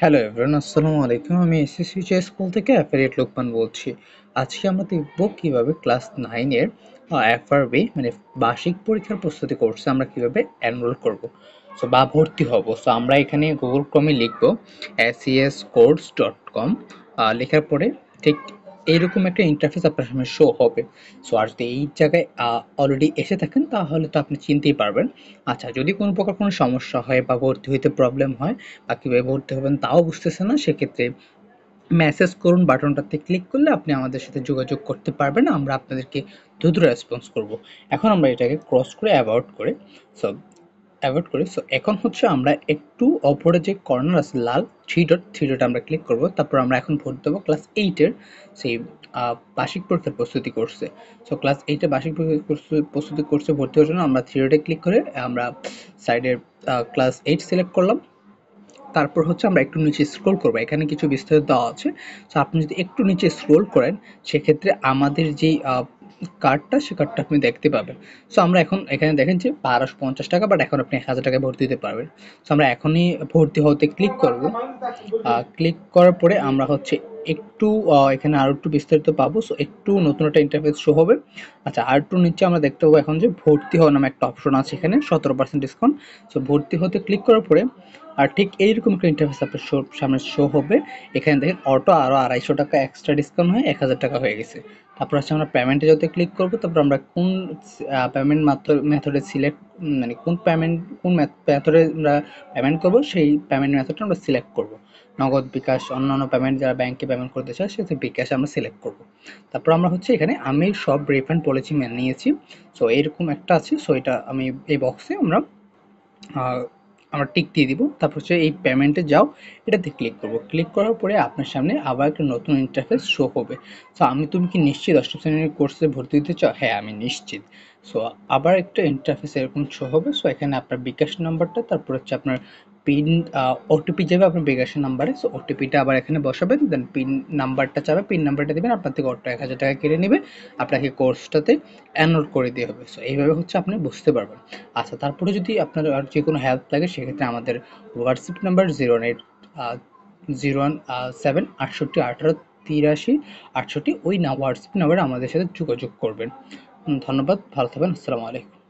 Hello everyone, আসসালামু আলাইকুম। আমি এসএসসি স্কুল থেকে অ্যাফিলিয়েট লোকমান বলছি। আজকে আমরা দেখব কিভাবে ক্লাস 9 এর এফআরবি মানে বার্ষিক পরীক্ষার প্রস্তুতি কোর্সে আমরা কিভাবে এনরোল করব। সো বা ভর্তি হব। সো আমরা এখানে গুগল ক্রমে লিখব sescourse.com। লেখার পরে ঠিক এইরকম একটা ইন্টারফেস আপনার সামনে শো হবে। সো আর যদি এই জায়গায় অলরেডি এসে থাকেন তাহলে তো আপনি চিনতেই পারবেন। আচ্ছা, যদি কোনো প্রকার কোনো সমস্যা হয় বা ভর্তি হইতে প্রবলেম হয় বা কিভাবে ভর্তি হবেন তাও বুঝতেছেন না, সেক্ষেত্রে মেসেজ করুন বাটনটাতে ক্লিক করলে আপনি আমাদের সাথে যোগাযোগ করতে পারবেন। আমরা আপনাদেরকে দ্রুত রেসপন্স করব। এখন আমরা এটাকে ক্রস করে অ্যাভয়েড করি। সো এখন হচ্ছে আমরা একটু অপরে যে কর্নার আছে লাল থ্রি ডট আমরা ক্লিক করব। তারপর আমরা এখন ভোট দেবো ক্লাস 8 এর সেই বার্ষিক পরীক্ষার প্রস্তুতি কোর্সে। সো ক্লাস 8 এর বার্ষিক প্রস্তুতি কোর্সে ভর্তি হওয়ার জন্য আমরা থ্রি ডটে ক্লিক করে আমরা সাইডের ক্লাস 8 সিলেক্ট করলাম। তারপর হচ্ছে আমরা একটু নিচে স্ক্রল করবো, এখানে কিছু বিস্তারিত দেওয়া আছে। সো আপনি যদি একটু নিচে স্ক্রল করেন সেক্ষেত্রে আমাদের যেই কার্ডটা সে কার্ডটা আপনি দেখতে পাবেন। সো আমরা এখন এখানে দেখেন যে 1250 টাকা, বাট এখন আপনি 1000 টাকায় ভর্তি দিতে পারবেন। সো আমরা এখনই ভর্তি হতে ক্লিক করব। ক্লিক করার পরে আমরা হচ্ছে একটু এখানে আরো একটু বিস্তারিত পাবো। সো একটু নতুন একটা ইন্টারফেস শো হবে। আচ্ছা, আর একটু নিচে আমরা দেখতে পাবো এখন যে ভর্তি হওয়া নামে একটা অপশন আছে, এখানে 17% ডিসকাউন্ট। সো ভর্তি হতে ক্লিক করার পরে আর ঠিক এইরকম একটা ইন্টারফেস আপনার সামনে শো হবে। এখানে দেখেন অটো আরও 250 টাকা এক্সট্রা ডিসকাউন্ট হয়ে 1000 টাকা হয়ে গেছে। তারপর হচ্ছে আমরা পেমেন্টে যাতে ক্লিক করবো, তারপর আমরা কোন পেমেন্ট মেথডে সিলেক্ট মানে কোন মেথডে আমরা পেমেন্ট করবো সেই পেমেন্ট মেথডটা আমরা সিলেক্ট করবো। নগদ, বিকাশ, অন্যান্য পেমেন্ট যারা ব্যাংকে পেমেন্ট করতে চায় সেটা বিকাশে আমরা সিলেক্ট করবো। তারপর আমরা হচ্ছে এখানে আমি সব রিফান্ড পলিসি মেনে নিয়েছি। সো এরকম একটা আছে। সো এটা আমি এই বক্সে আমরা টিক দিয়ে দিব। তারপর হচ্ছে এই পেমেন্টে যাও, এটাতে ক্লিক করব। ক্লিক করার পরে আপনার সামনে আবার একটা নতুন ইন্টারফেস শো হবে। সো তুমি কি নিশ্চিত অষ্টম শ্রেণীর কোর্সে ভর্তি দিতে চাও? হ্যাঁ, আমি নিশ্চিত। সো আবার একটা ইন্টারফেস এরকম শো হবে। সো এখানে আপনার বিকাশ নাম্বারটা, তারপর হচ্ছে আপনার পিন, ওটিপি যাবে আপনার বিকাশের নাম্বারে। সো ওটিপিটা আবার এখানে বসাবেন, দেন পিন নাম্বারটা চাবে, পিন নাম্বারটা দেবেন, আপনার থেকে অটো 1000 টাকা কেটে নেবে, আপনাকে কোর্সটাতে এনরোল করে দিয়ে হবে। সো এইভাবে হচ্ছে আপনি বুঝতে পারবেন। আচ্ছা, তারপরে যদি আপনার আর যে কোনো হেল্প লাগে সেক্ষেত্রে আমাদের হোয়াটসঅ্যাপ নাম্বার 09807 68 18 83 ওই হোয়াটসঅ্যাপ নাম্বারে আমাদের সাথে যোগাযোগ করবেন। ধন্যবাদ, ভালো থাকবেন, আসসালামু আলাইকুম।